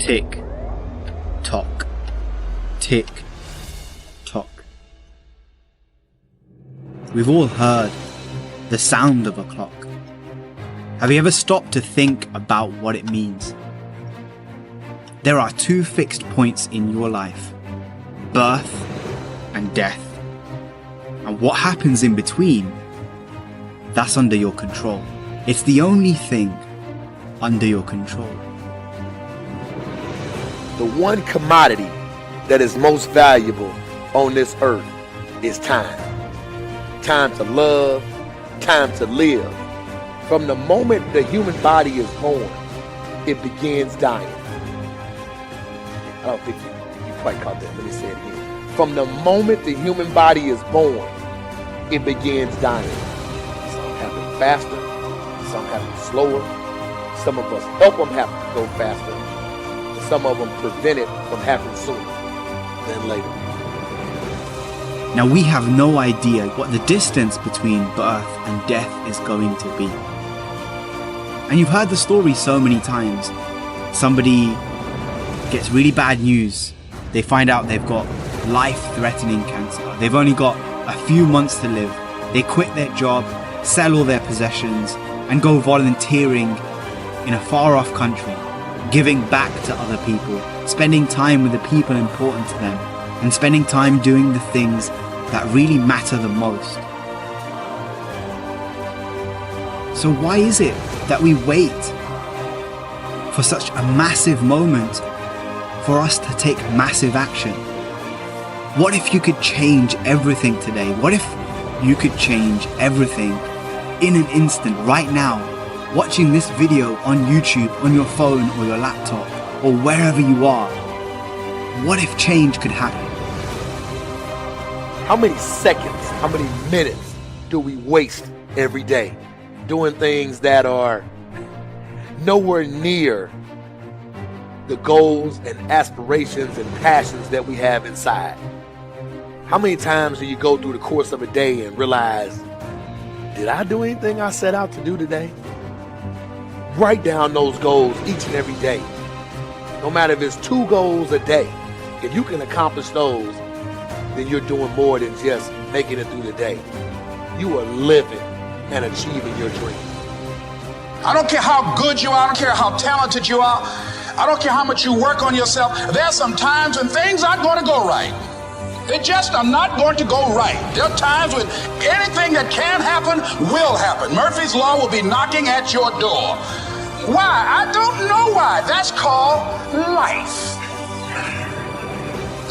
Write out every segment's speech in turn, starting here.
Tick, tock, tick, tock. We've all heard the sound of a clock. Have you ever stopped to think about what it means? There are two fixed points in your life, birth and death. And what happens in between, that's under your control. It's the only thing under your control. The one commodity that is most valuable on this earth is time. Time to love, time to live. From the moment the human body is born, it begins dying. I don't think you quite caught that. Let me say it again. From the moment the human body is born, it begins dying. Some happen faster, some happen slower. Some of us help them have to go faster. Some of them prevent it from happening sooner than later. Now we have no idea what the distance between birth and death is going to be. And you've heard the story so many times. Somebody gets really bad news. They find out they've got life-threatening cancer. They've only got a few months to live. They quit their job, sell all their possessions, and go volunteering in a far-off country, giving back to other people, spending time with the people important to them, and spending time doing the things that really matter the most. So why is it that we wait for such a massive moment for us to take massive action? What if you could change everything today? What if you could change everything in an instant, right now, watching this video on YouTube, on your phone or your laptop, or wherever you are? What if change could happen? How many seconds, how many minutes do we waste every day doing things that are nowhere near the goals and aspirations and passions that we have inside? How many times do you go through the course of a day and realize, did I do anything I set out to do today? Write down those goals each and every day. No matter if it's 2 goals a day, if you can accomplish those, then you're doing more than just making it through the day. You are living and achieving your dream. I don't care how good you are, I don't care how talented you are, I don't care how much you work on yourself. There are some times when things aren't going to go right. They just are not going to go right. There are times when anything that can happen will happen. Murphy's Law will be knocking at your door. Why? I don't know why. That's called life.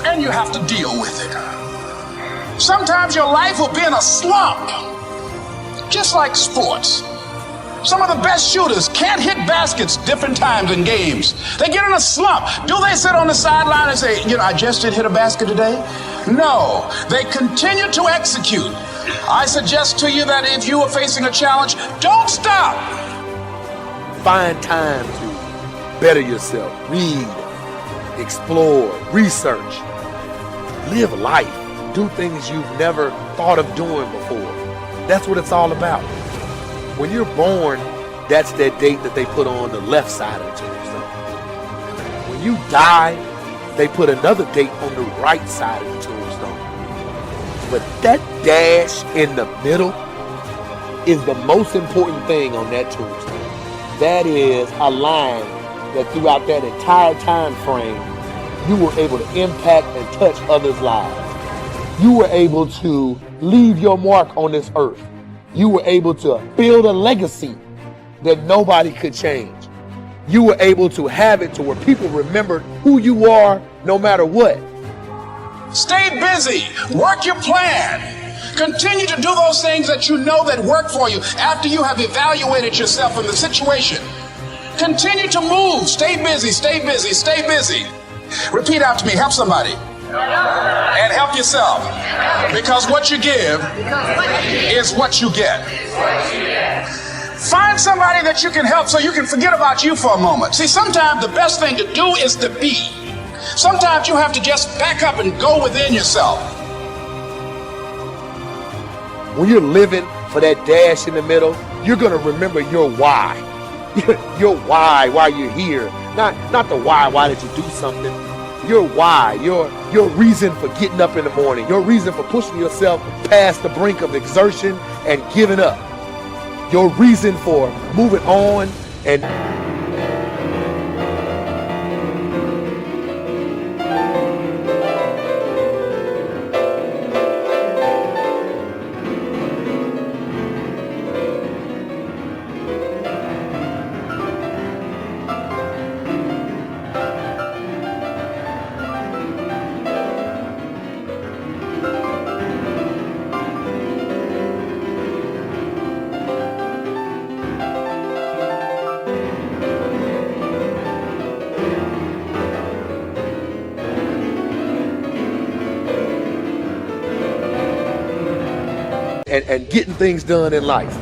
And you have to deal with it. Sometimes your life will be in a slump, just like sports. Some of the best shooters can't hit baskets different times in games. They get in a slump. Do they sit on the sideline and say, I just did hit a basket today? No, they continue to execute. I suggest to you that if you are facing a challenge, don't stop. Find time to better yourself. Read, explore, research. Live life. Do things you've never thought of doing before. That's what it's all about. When you're born, that's that date that they put on the left side of the tombstone. When you die, they put another date on the right side of the tombstone. But that dash in the middle is the most important thing on that tombstone. That is a line that throughout that entire time frame, you were able to impact and touch others' lives. You were able to leave your mark on this earth. You were able to build a legacy that nobody could change. You were able to have it to where people remembered who you are no matter what. Stay busy. Work your plan. Continue to do those things that you know that work for you after you have evaluated yourself in the situation. Continue to move. Stay busy, stay busy, stay busy. Repeat after me. Help somebody. And help yourself. Because what you give is what you get. Find somebody that you can help so you can forget about you for a moment. See, sometimes the best thing to do is to be. Sometimes you have to just back up and go within yourself. When you're living for that dash in the middle, you're going to remember your why. Your why you're here, Not the why. Why did you do something? Your why, your reason for getting up in the morning, your reason for pushing yourself past the brink of exertion and giving up, your reason for moving on and and getting things done in life.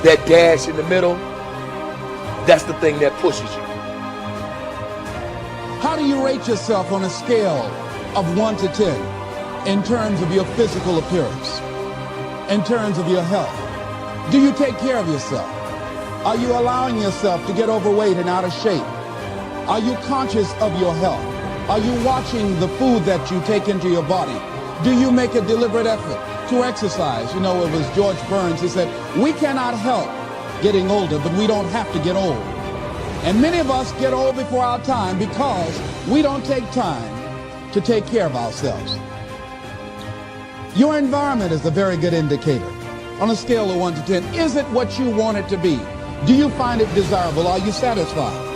That dash in the middle, that's the thing that pushes you. How do you rate yourself on a scale of 1 to 10 in terms of your physical appearance, in terms of your health? Do you take care of yourself? Are you allowing yourself to get overweight and out of shape? Are you conscious of your health? Are you watching the food that you take into your body? Do you make a deliberate effort to exercise? You know, it was George Burns who said, we cannot help getting older, but we don't have to get old. And many of us get old before our time because we don't take time to take care of ourselves. Your environment is a very good indicator. On a scale of 1 to 10, is it what you want it to be? Do you find it desirable? Are you satisfied?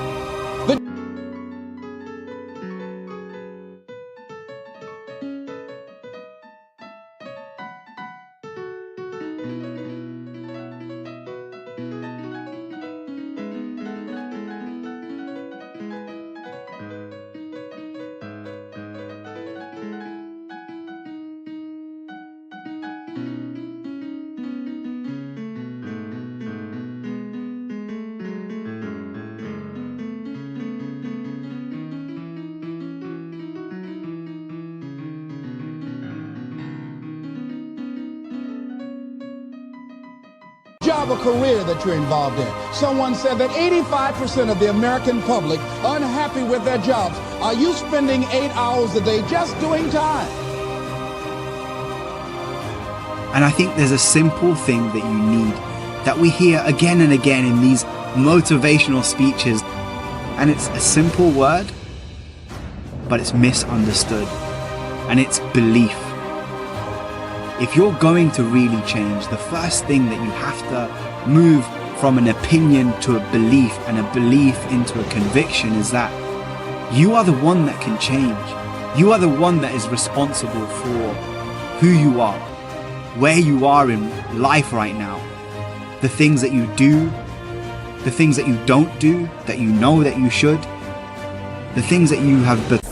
Job or career that you're involved in. Someone said that 85% of the American public are unhappy with their jobs. Are you spending 8 hours a day just doing time? And I think there's a simple thing that you need, that we hear again and again in these motivational speeches. And it's a simple word, but it's misunderstood. And it's belief. If you're going to really change, the first thing that you have to move from an opinion to a belief, and a belief into a conviction, is that you are the one that can change. You are the one that is responsible for who you are, where you are in life right now, the things that you do, the things that you don't do, that you know that you should, the things that you have become.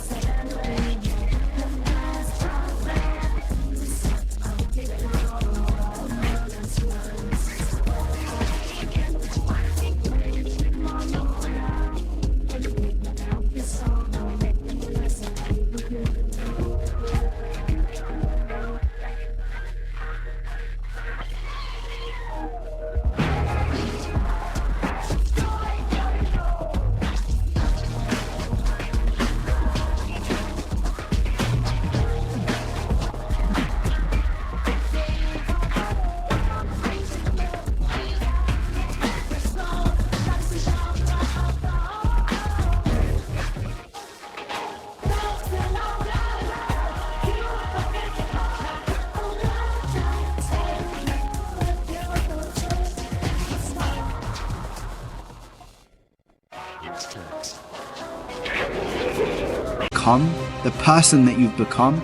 The person that you've become,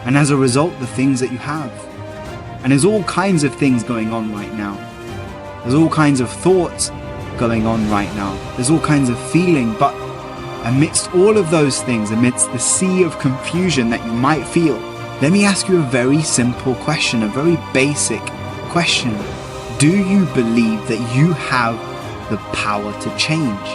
and as a result the things that you have. And there's all kinds of things going on right now. There's all kinds of thoughts going on right now. There's all kinds of feeling, but amidst all of those things, amidst the sea of confusion that you might feel, let me ask you a very simple question, a very basic question. Do you believe that you have the power to change?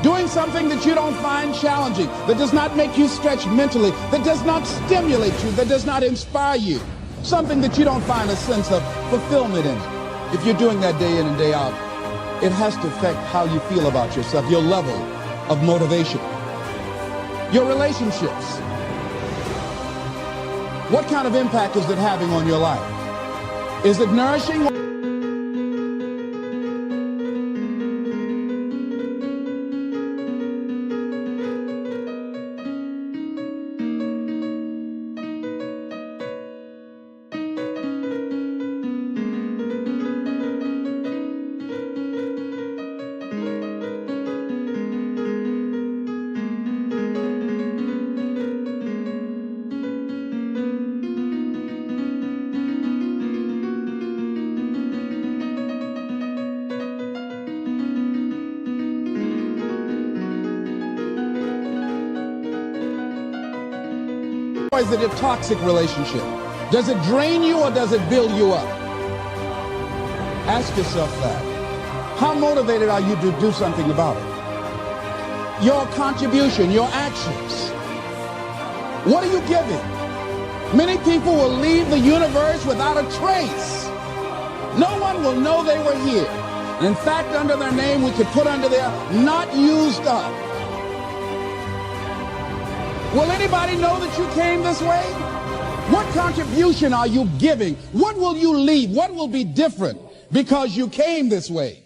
Doing something that you don't find challenging, that does not make you stretch mentally, that does not stimulate you, that does not inspire you. Something that you don't find a sense of fulfillment in. If you're doing that day in and day out, it has to affect how you feel about yourself, your level of motivation. Your relationships. What kind of impact is it having on your life? Is it nourishing? Or is it a toxic relationship? Does it drain you or does it build you up? Ask yourself that. How motivated are you to do something about it? Your contribution, your actions. What are you giving? Many people will leave the universe without a trace. No one will know they were here. In fact, under their name, we could put under there, not used up. Will anybody know that you came this way? What contribution are you giving? What will you leave? What will be different because you came this way?